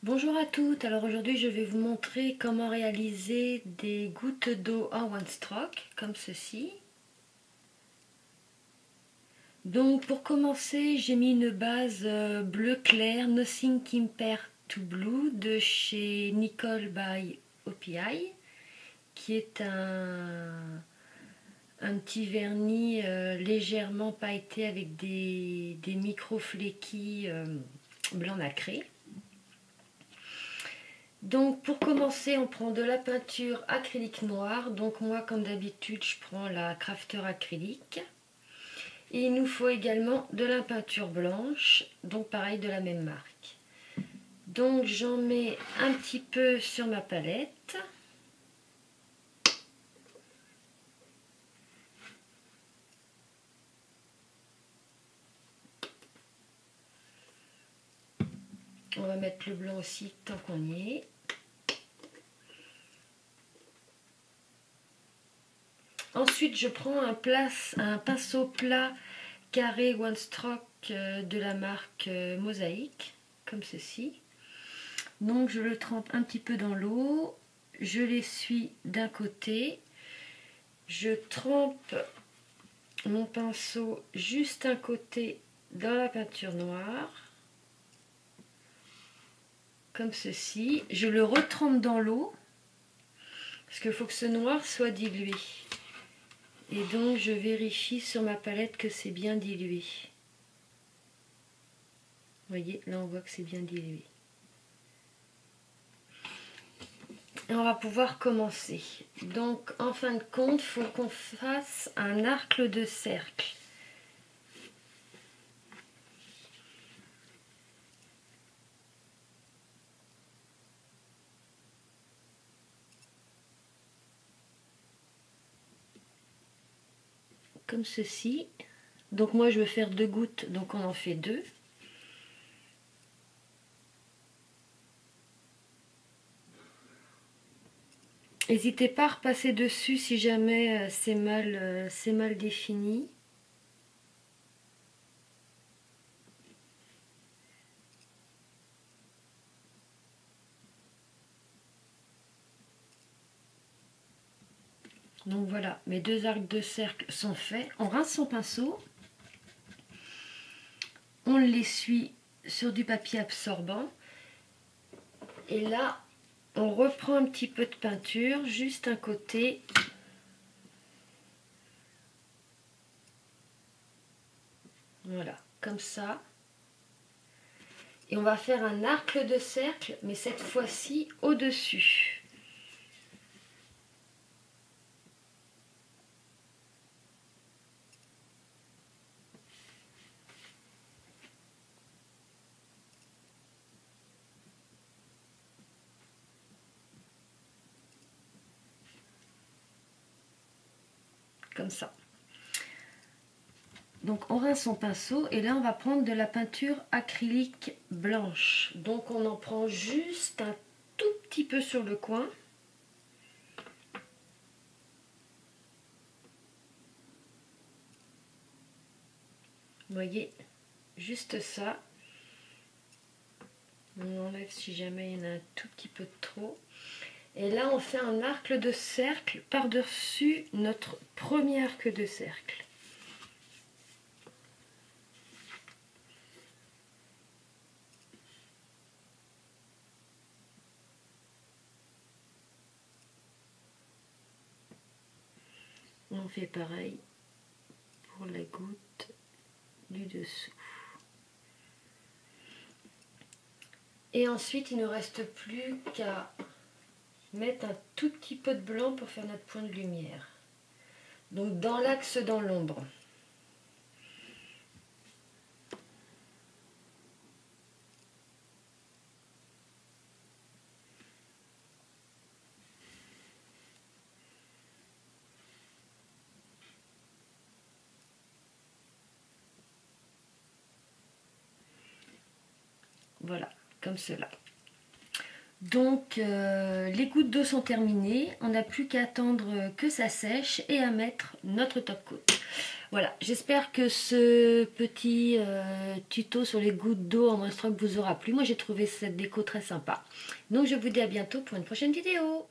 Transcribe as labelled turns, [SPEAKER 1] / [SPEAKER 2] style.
[SPEAKER 1] Bonjour à toutes, alors aujourd'hui je vais vous montrer comment réaliser des gouttes d'eau en one stroke, comme ceci. Donc pour commencer, j'ai mis une base bleu clair Nothing Compared to Blue de chez Nicole by OPI, qui est un petit vernis légèrement pailleté avec des micro-fléquilles blanc nacré. Donc pour commencer, on prend de la peinture acrylique noire. Donc moi, comme d'habitude, je prends la Crafter acrylique. Et il nous faut également de la peinture blanche, donc pareil, de la même marque. Donc j'en mets un petit peu sur ma palette. On va mettre le blanc aussi tant qu'on y est. Ensuite, je prends un pinceau plat carré one stroke de la marque Mosaïque, comme ceci. Donc je le trempe un petit peu dans l'eau, je l'essuie d'un côté, je trempe mon pinceau juste un côté dans la peinture noire, comme ceci. Je le retrempe dans l'eau, parce qu'il faut que ce noir soit dilué. Et donc je vérifie sur ma palette que c'est bien dilué. Vous voyez, là on voit que c'est bien dilué. Et on va pouvoir commencer. Donc en fin de compte, il faut qu'on fasse un arc de cercle. Comme ceci. Donc moi je vais faire 2 gouttes, donc on en fait 2. N'hésitez pas à repasser dessus si jamais c'est mal défini. Donc voilà, mes 2 arcs de cercle sont faits. On rince son pinceau. On l'essuie sur du papier absorbant. Et là, on reprend un petit peu de peinture, juste un côté. Voilà, comme ça. Et on va faire un arc de cercle, mais cette fois-ci au-dessus. Comme ça. Donc on rince son pinceau et là on va prendre de la peinture acrylique blanche. Donc on en prend juste un tout petit peu sur le coin. Vous voyez, juste ça. On enlève si jamais il y en a un tout petit peu de trop. Et là on fait un arc de cercle par-dessus notre premier arc de cercle. On fait pareil pour la goutte du dessous. Et ensuite, il ne reste plus qu'à mettre un tout petit peu de blanc pour faire notre point de lumière. Donc dans l'axe, dans l'ombre. comme cela. Donc les gouttes d'eau sont terminées, on n'a plus qu'à attendre que ça sèche et à mettre notre top coat. Voilà, j'espère que ce petit tuto sur les gouttes d'eau en One Stroke vous aura plu. Moi j'ai trouvé cette déco très sympa. Donc je vous dis à bientôt pour une prochaine vidéo.